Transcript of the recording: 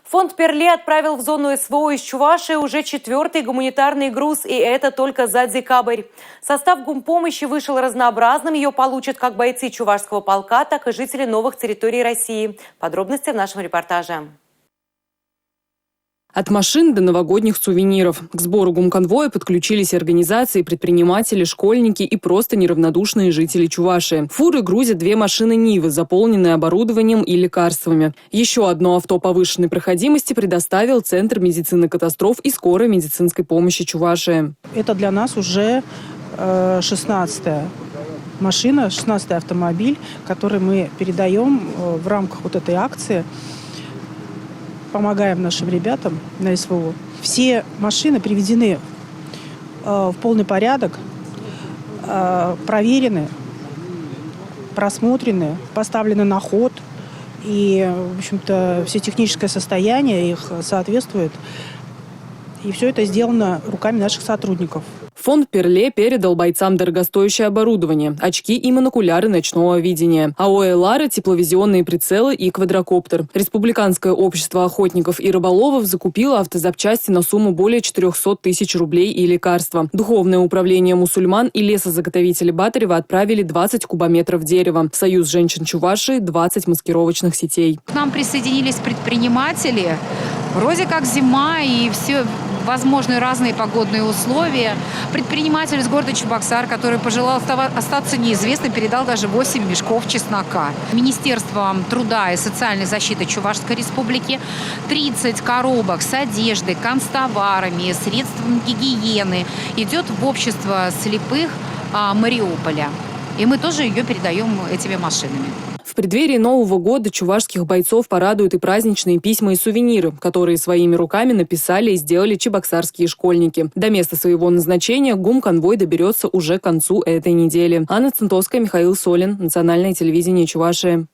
Фонд «Перле» отправил в зону СВО из Чувашии уже 4-й гуманитарный груз, и это только за декабрь. Состав гумпомощи вышел разнообразным. Ее получат как бойцы Чувашского полка, так и жители новых территорий России. Подробности в нашем репортаже. От машин до новогодних сувениров. К сбору гумконвоя подключились организации, предприниматели, школьники и просто неравнодушные жители Чувашии. Фуры грузят 2 машины Нивы, заполненные оборудованием и лекарствами. Еще одно авто повышенной проходимости предоставил Центр медицины катастроф и скорой медицинской помощи Чувашии. Это для нас уже 16-я машина, 16-й автомобиль, который мы передаем в рамках вот этой акции. Помогаем нашим ребятам на СВО. Все машины приведены в полный порядок, проверены, просмотрены, поставлены на ход. И, в общем-то, все техническое состояние их соответствует. И все это сделано руками наших сотрудников. Фонд «Перле» передал бойцам дорогостоящее оборудование, очки и монокуляры ночного видения, АО «Элара», тепловизионные прицелы и квадрокоптер. Республиканское общество охотников и рыболовов закупило автозапчасти на сумму более 400 тысяч рублей и лекарства. Духовное управление мусульман и лесозаготовители Батарева отправили 20 кубометров дерева. Союз женщин Чувашии – 20 маскировочных сетей. К нам присоединились предприниматели. Вроде как зима и все возможные разные погодные условия. Предприниматель из города Чебоксар, который пожелал остаться неизвестным, передал даже 8 мешков чеснока. Министерством труда и социальной защиты Чувашской республики 30 коробок с одеждой, канцтоварами, средствами гигиены идет в общество слепых Мариуполя. И мы тоже ее передаем этими машинами. В преддверии Нового года чувашских бойцов порадуют и праздничные письма и сувениры, которые своими руками написали и сделали чебоксарские школьники. До места своего назначения гумконвой доберется уже к концу этой недели. Анна Центовская, Михаил Солин. Национальное телевидение Чувашии.